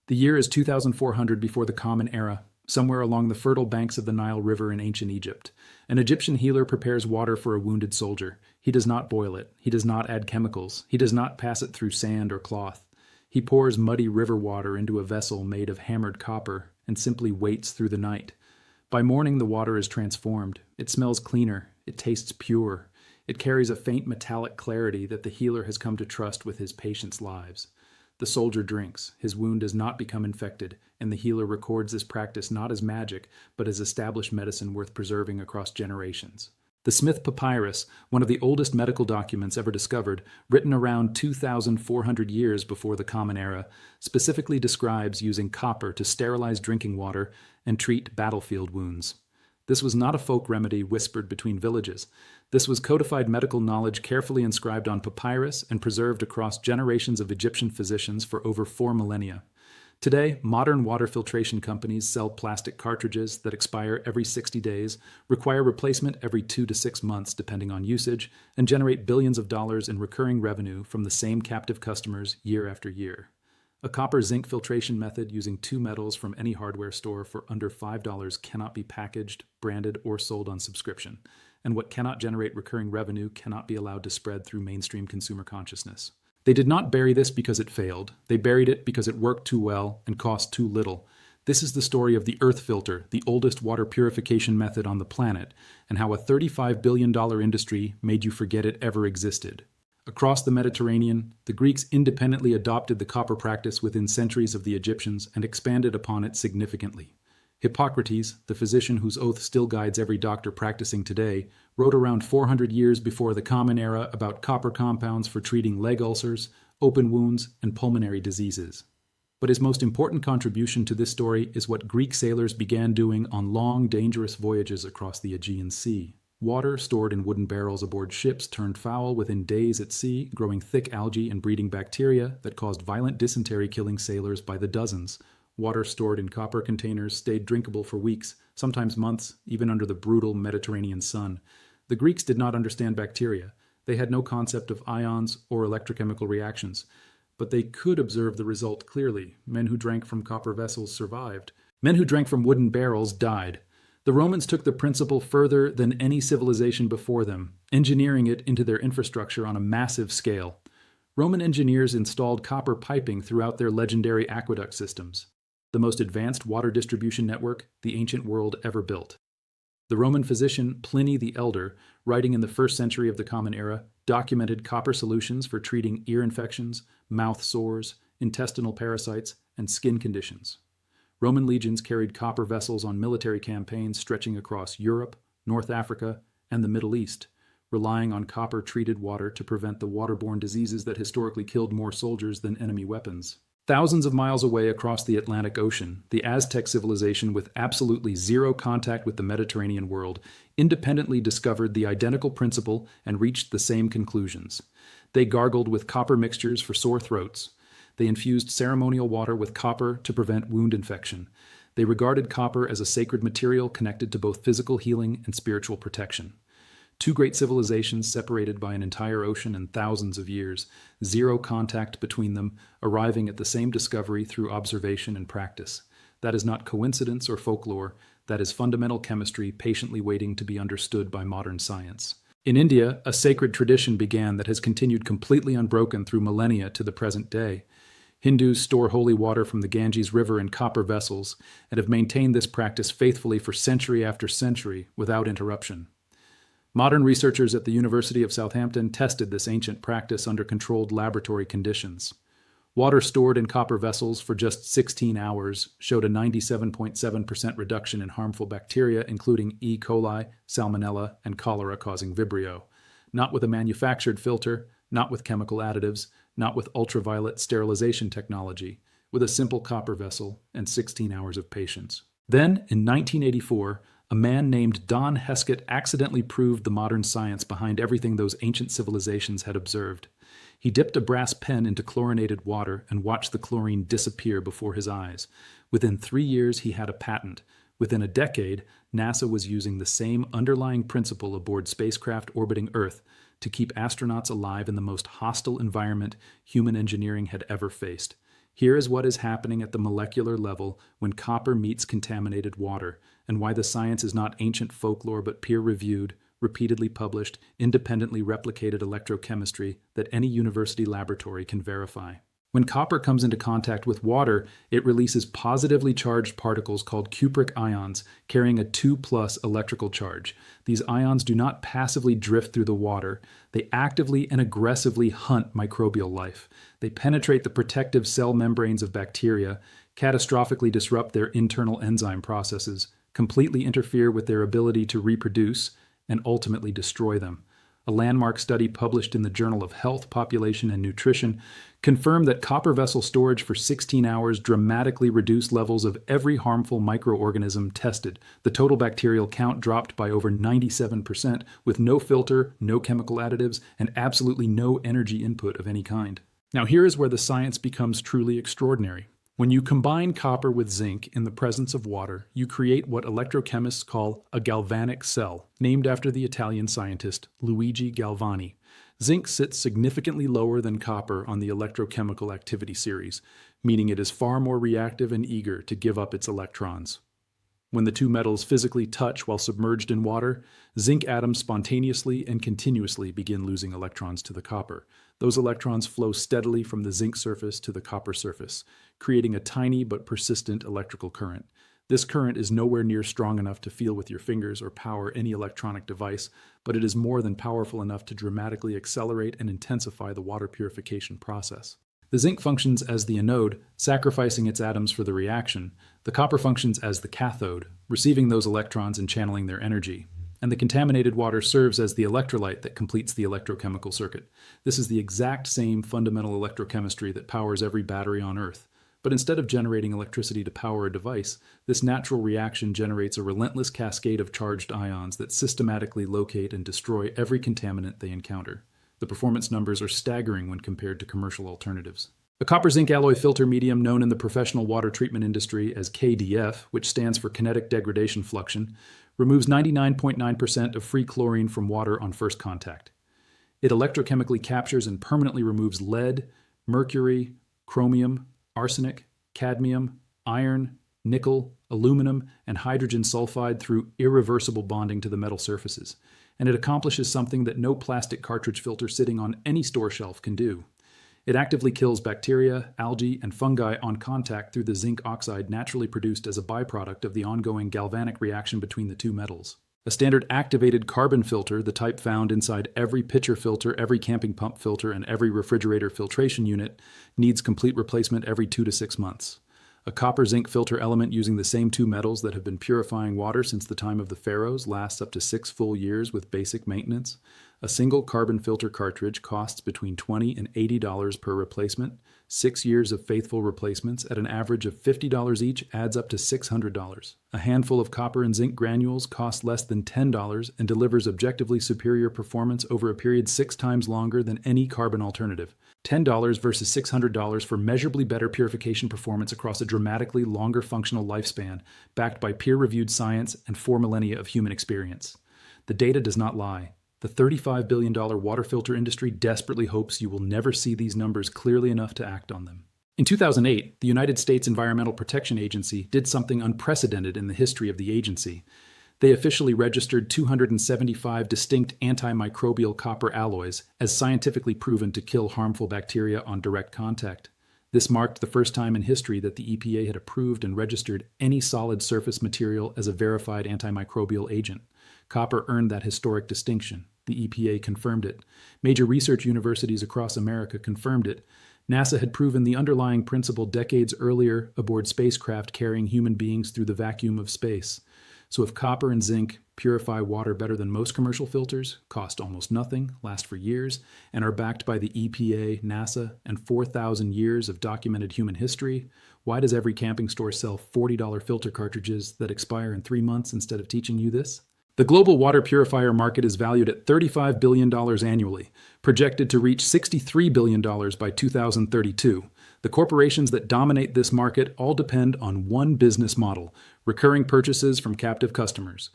The year is 2400 before the Common Era, somewhere along the fertile banks of the Nile River in ancient Egypt. An Egyptian healer prepares water for a wounded soldier. He does not boil it. He does not add chemicals. He does not pass it through sand or cloth. He pours muddy river water into a vessel made of hammered copper and simply waits through the night. By morning, the water is transformed. It smells cleaner. It tastes pure. It carries a faint metallic clarity that the healer has come to trust with his patients' lives. The soldier drinks. His wound does not become infected, and the healer records this practice not as magic, but as established medicine worth preserving across generations. The Smith Papyrus, one of the oldest medical documents ever discovered, written around 2,400 years before the Common Era, specifically describes using copper to sterilize drinking water and treat battlefield wounds. This was not a folk remedy whispered between villages. This was codified medical knowledge carefully inscribed on papyrus and preserved across generations of Egyptian physicians for over 4 millennia. Today, modern water filtration companies sell plastic cartridges that expire every 60 days, require replacement every 2 to 6 months depending on usage, and generate billions of dollars in recurring revenue from the same captive customers year after year. A copper-zinc filtration method using 2 metals from any hardware store for under $5 cannot be packaged, branded, or sold on subscription, and what cannot generate recurring revenue cannot be allowed to spread through mainstream consumer consciousness. They did not bury this because it failed. They buried it because it worked too well and cost too little. This is the story of the earth filter, the oldest water purification method on the planet, and how a $35 billion industry made you forget it ever existed. Across the Mediterranean, the Greeks independently adopted the copper practice within centuries of the Egyptians and expanded upon it significantly. Hippocrates, the physician whose oath still guides every doctor practicing today, wrote around 400 years before the Common Era about copper compounds for treating leg ulcers, open wounds, and pulmonary diseases. But his most important contribution to this story is what Greek sailors began doing on long, dangerous voyages across the Aegean Sea. Water stored in wooden barrels aboard ships turned foul within days at sea, growing thick algae and breeding bacteria that caused violent dysentery, killing sailors by the dozens. Water stored in copper containers stayed drinkable for weeks, sometimes months, even under the brutal Mediterranean sun. The Greeks did not understand bacteria. They had no concept of ions or electrochemical reactions. But they could observe the result clearly. Men who drank from copper vessels survived. Men who drank from wooden barrels died. The Romans took the principle further than any civilization before them, engineering it into their infrastructure on a massive scale. Roman engineers installed copper piping throughout their legendary aqueduct systems, the most advanced water distribution network the ancient world ever built. The Roman physician Pliny the Elder, writing in the 1st century of the Common Era, documented copper solutions for treating ear infections, mouth sores, intestinal parasites, and skin conditions. Roman legions carried copper vessels on military campaigns stretching across Europe, North Africa, and the Middle East, relying on copper-treated water to prevent the waterborne diseases that historically killed more soldiers than enemy weapons. Thousands of miles away across the Atlantic Ocean, the Aztec civilization, with absolutely zero contact with the Mediterranean world, independently discovered the identical principle and reached the same conclusions. They gargled with copper mixtures for sore throats. They infused ceremonial water with copper to prevent wound infection. They regarded copper as a sacred material connected to both physical healing and spiritual protection. 2 great civilizations separated by an entire ocean and thousands of years, zero contact between them, arriving at the same discovery through observation and practice. That is not coincidence or folklore. That is fundamental chemistry patiently waiting to be understood by modern science. In India, a sacred tradition began that has continued completely unbroken through millennia to the present day. Hindus store holy water from the Ganges River in copper vessels and have maintained this practice faithfully for century after century without interruption. Modern researchers at the University of Southampton tested this ancient practice under controlled laboratory conditions. Water stored in copper vessels for just 16 hours showed a 97.7% reduction in harmful bacteria, including E. coli, salmonella, and cholera-causing Vibrio. Not with a manufactured filter, not with chemical additives, not with ultraviolet sterilization technology, with a simple copper vessel and 16 hours of patience. Then, in 1984, a man named Don Heskett accidentally proved the modern science behind everything those ancient civilizations had observed. He dipped a brass pen into chlorinated water and watched the chlorine disappear before his eyes. Within 3 years, he had a patent. Within a decade, NASA was using the same underlying principle aboard spacecraft orbiting Earth to keep astronauts alive in the most hostile environment human engineering had ever faced. Here is what is happening at the molecular level when copper meets contaminated water, and why the science is not ancient folklore but peer-reviewed, repeatedly published, independently replicated electrochemistry that any university laboratory can verify. When copper comes into contact with water, it releases positively charged particles called cupric ions, carrying a 2+ electrical charge. These ions do not passively drift through the water. They actively and aggressively hunt microbial life. They penetrate the protective cell membranes of bacteria, catastrophically disrupt their internal enzyme processes, completely interfere with their ability to reproduce, and ultimately destroy them. A landmark study published in the Journal of Health, Population, and Nutrition confirmed that copper vessel storage for 16 hours dramatically reduced levels of every harmful microorganism tested. The total bacterial count dropped by over 97%, with no filter, no chemical additives, and absolutely no energy input of any kind. Now here is where the science becomes truly extraordinary. When you combine copper with zinc in the presence of water, you create what electrochemists call a galvanic cell, named after the Italian scientist Luigi Galvani. Zinc sits significantly lower than copper on the electrochemical activity series, meaning it is far more reactive and eager to give up its electrons. When the two metals physically touch while submerged in water, zinc atoms spontaneously and continuously begin losing electrons to the copper. Those electrons flow steadily from the zinc surface to the copper surface, creating a tiny but persistent electrical current. This current is nowhere near strong enough to feel with your fingers or power any electronic device, but it is more than powerful enough to dramatically accelerate and intensify the water purification process. The zinc functions as the anode, sacrificing its atoms for the reaction. The copper functions as the cathode, receiving those electrons and channeling their energy. And the contaminated water serves as the electrolyte that completes the electrochemical circuit. This is the exact same fundamental electrochemistry that powers every battery on Earth. But instead of generating electricity to power a device, this natural reaction generates a relentless cascade of charged ions that systematically locate and destroy every contaminant they encounter. The performance numbers are staggering when compared to commercial alternatives. A copper-zinc alloy filter medium known in the professional water treatment industry as KDF, which stands for kinetic degradation fluxion, removes 99.9% of free chlorine from water on first contact. It electrochemically captures and permanently removes lead, mercury, chromium, arsenic, cadmium, iron, nickel, aluminum, and hydrogen sulfide through irreversible bonding to the metal surfaces. And it accomplishes something that no plastic cartridge filter sitting on any store shelf can do. It actively kills bacteria, algae, and fungi on contact through the zinc oxide naturally produced as a byproduct of the ongoing galvanic reaction between the two metals. A standard activated carbon filter, the type found inside every pitcher filter, every camping pump filter, and every refrigerator filtration unit, needs complete replacement every 2 to 6 months. A copper-zinc filter element using the same two metals that have been purifying water since the time of the pharaohs lasts up to 6 full years with basic maintenance. A single carbon filter cartridge costs between $20 and $80 per replacement. 6 years of faithful replacements at an average of $50 each adds up to $600. A handful of copper and zinc granules costs less than $10 and delivers objectively superior performance over a period 6 times longer than any carbon alternative. $10 versus $600 for measurably better purification performance across a dramatically longer functional lifespan, backed by peer-reviewed science and 4 millennia of human experience. The data does not lie. The $35 billion water filter industry desperately hopes you will never see these numbers clearly enough to act on them. In 2008, the United States Environmental Protection Agency did something unprecedented in the history of the agency. They officially registered 275 distinct antimicrobial copper alloys as scientifically proven to kill harmful bacteria on direct contact. This marked the first time in history that the EPA had approved and registered any solid surface material as a verified antimicrobial agent. Copper earned that historic distinction. The EPA confirmed it. Major research universities across America confirmed it. NASA had proven the underlying principle decades earlier aboard spacecraft carrying human beings through the vacuum of space. So if copper and zinc purify water better than most commercial filters, cost almost nothing, last for years, and are backed by the EPA, NASA, and 4,000 years of documented human history, why does every camping store sell $40 filter cartridges that expire in 3 months instead of teaching you this? The global water purifier market is valued at $35 billion annually, projected to reach $63 billion by 2032. The corporations that dominate this market all depend on one business model: recurring purchases from captive customers.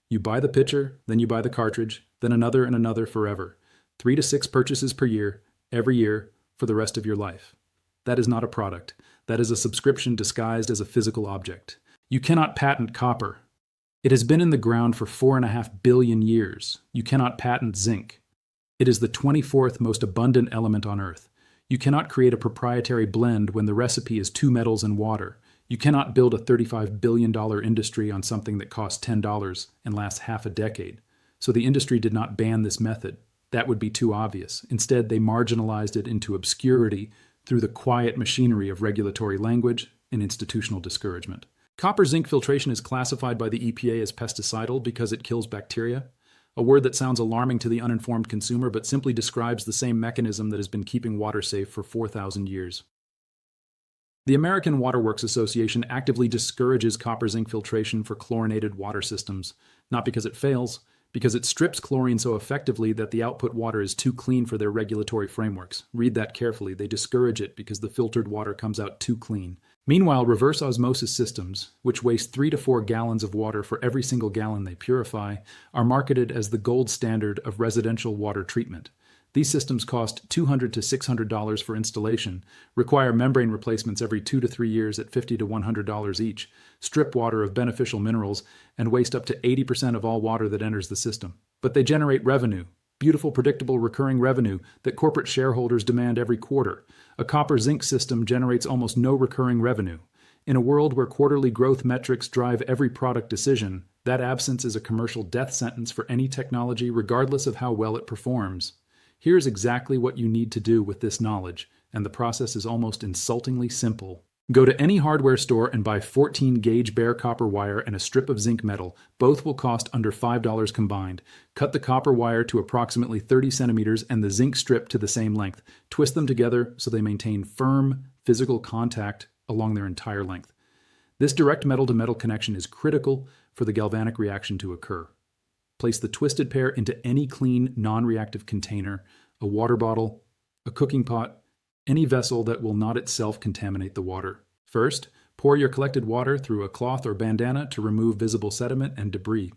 You buy the pitcher, then you buy the cartridge, then another and another forever. 3 to 6 purchases per year, every year, for the rest of your life. That is not a product. That is a subscription disguised as a physical object. You cannot patent copper. It has been in the ground for 4.5 billion years. You cannot patent zinc. It is the 24th most abundant element on Earth. You cannot create a proprietary blend when the recipe is 2 metals and water. You cannot build a $35 billion industry on something that costs $10 and lasts half a decade. So the industry did not ban this method. That would be too obvious. Instead, they marginalized it into obscurity through the quiet machinery of regulatory language and institutional discouragement. Copper zinc filtration is classified by the EPA as pesticidal because it kills bacteria, a word that sounds alarming to the uninformed consumer but simply describes the same mechanism that has been keeping water safe for 4,000 years. The American Water Works Association actively discourages copper zinc filtration for chlorinated water systems, not because it fails, because it strips chlorine so effectively that the output water is too clean for their regulatory frameworks. Read that carefully. They discourage it because the filtered water comes out too clean. Meanwhile, reverse osmosis systems, which waste 3 to 4 gallons of water for every single gallon they purify, are marketed as the gold standard of residential water treatment. These systems cost $200 to $600 for installation, require membrane replacements every 2 to 3 years at $50 to $100 each, strip water of beneficial minerals, and waste up to 80% of all water that enters the system. But they generate revenue. Beautiful, predictable, recurring revenue that corporate shareholders demand every quarter. A copper zinc system generates almost no recurring revenue. In a world where quarterly growth metrics drive every product decision, that absence is a commercial death sentence for any technology regardless of how well it performs. Here's exactly what you need to do with this knowledge, and the process is almost insultingly simple. Go to any hardware store and buy 14-gauge bare copper wire and a strip of zinc metal. Both will cost under $5 combined. Cut the copper wire to approximately 30 centimeters and the zinc strip to the same length. Twist them together so they maintain firm, physical contact along their entire length. This direct metal-to-metal connection is critical for the galvanic reaction to occur. Place the twisted pair into any clean, non-reactive container, a water bottle, a cooking pot, any vessel that will not itself contaminate the water. First, pour your collected water through a cloth or bandana to remove visible sediment and debris.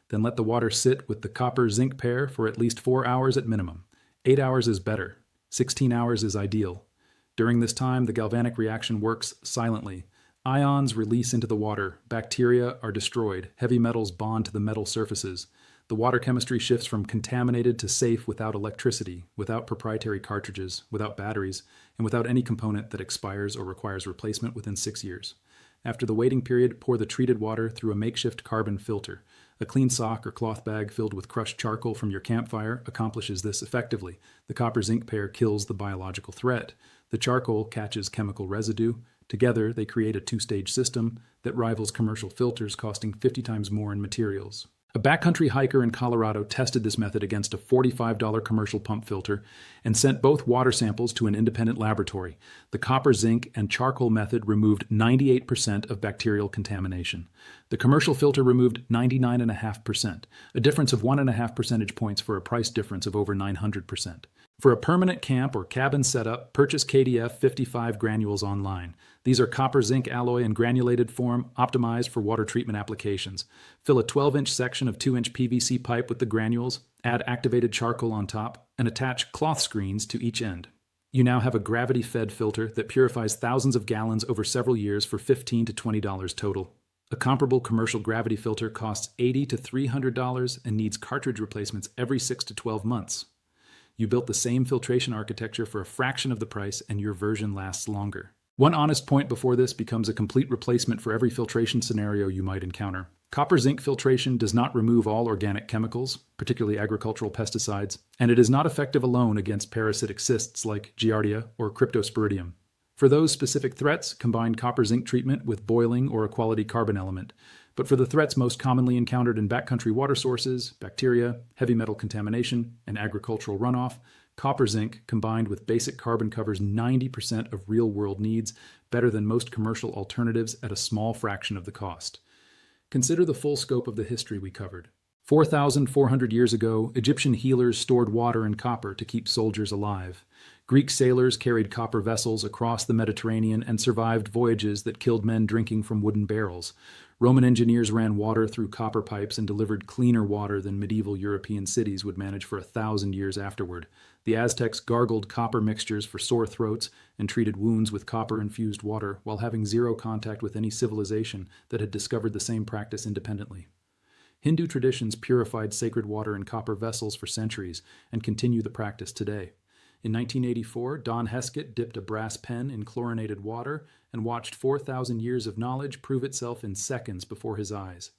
Then let the water sit with the copper-zinc pair for at least 4 hours at minimum. 8 hours is better. 16 hours is ideal. During this time, the galvanic reaction works silently. Ions release into the water. Bacteria are destroyed. Heavy metals bond to the metal surfaces. The water chemistry shifts from contaminated to safe without electricity, without proprietary cartridges, without batteries, and without any component that expires or requires replacement within 6 years. After the waiting period, pour the treated water through a makeshift carbon filter. A clean sock or cloth bag filled with crushed charcoal from your campfire accomplishes this effectively. The copper-zinc pair kills the biological threat. The charcoal catches chemical residue. Together, they create a 2-stage system that rivals commercial filters costing 50 times more in materials. A backcountry hiker in Colorado tested this method against a $45 commercial pump filter and sent both water samples to an independent laboratory. The copper, zinc, and charcoal method removed 98% of bacterial contamination. The commercial filter removed 99.5%, a difference of 1.5 percentage points for a price difference of over 900%. For a permanent camp or cabin setup, purchase KDF 55 granules online. These are copper-zinc alloy in granulated form, optimized for water treatment applications. Fill a 12-inch section of 2-inch PVC pipe with the granules, add activated charcoal on top, and attach cloth screens to each end. You now have a gravity-fed filter that purifies thousands of gallons over several years for $15 to $20 total. A comparable commercial gravity filter costs $80 to $300 and needs cartridge replacements every 6 to 12 months. You built the same filtration architecture for a fraction of the price, and your version lasts longer. One honest point before this becomes a complete replacement for every filtration scenario you might encounter. Copper-zinc filtration does not remove all organic chemicals, particularly agricultural pesticides, and it is not effective alone against parasitic cysts like Giardia or Cryptosporidium. For those specific threats, combine copper-zinc treatment with boiling or a quality carbon element. But for the threats most commonly encountered in backcountry water sources, bacteria, heavy metal contamination, and agricultural runoff, copper-zinc combined with basic carbon covers 90% of real-world needs, better than most commercial alternatives at a small fraction of the cost. Consider the full scope of the history we covered. 4,400 years ago, Egyptian healers stored water and copper to keep soldiers alive. Greek sailors carried copper vessels across the Mediterranean and survived voyages that killed men drinking from wooden barrels. Roman engineers ran water through copper pipes and delivered cleaner water than medieval European cities would manage for 1,000 years afterward. The Aztecs gargled copper mixtures for sore throats and treated wounds with copper-infused water while having zero contact with any civilization that had discovered the same practice independently. Hindu traditions purified sacred water in copper vessels for centuries and continue the practice today. In 1984, Don Heskett dipped a brass pen in chlorinated water and watched 4,000 years of knowledge prove itself in seconds before his eyes.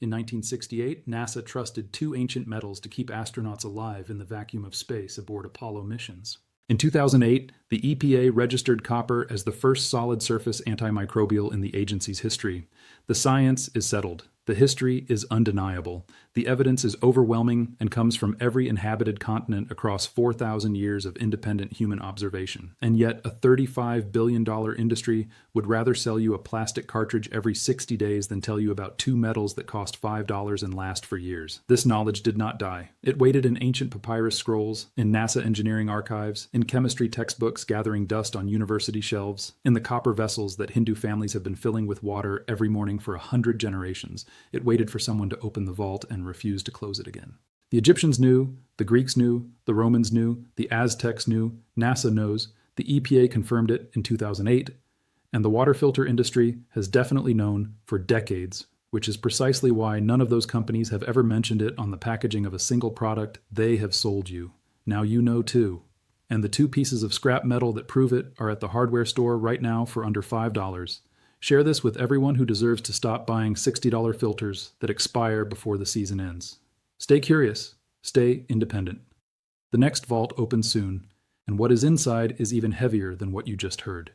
In 1968, NASA trusted 2 ancient metals to keep astronauts alive in the vacuum of space aboard Apollo missions. In 2008, the EPA registered copper as the first solid surface antimicrobial in the agency's history. The science is settled. The history is undeniable. The evidence is overwhelming and comes from every inhabited continent across 4,000 years of independent human observation. And yet, a $35 billion industry would rather sell you a plastic cartridge every 60 days than tell you about 2 metals that cost $5 and last for years. This knowledge did not die. It waited in ancient papyrus scrolls, in NASA engineering archives, in chemistry textbooks gathering dust on university shelves, in the copper vessels that Hindu families have been filling with water every morning for 100 generations. It waited for someone to open the vault and refused to close it again. The Egyptians knew, the Greeks knew, the Romans knew, the Aztecs knew, NASA knows, the EPA confirmed it in 2008, and the water filter industry has definitely known for decades, which is precisely why none of those companies have ever mentioned it on the packaging of a single product they have sold you. Now you know too. And the 2 pieces of scrap metal that prove it are at the hardware store right now for under $5. Share this with everyone who deserves to stop buying $60 filters that expire before the season ends. Stay curious. Stay independent. The next vault opens soon, and what is inside is even heavier than what you just heard.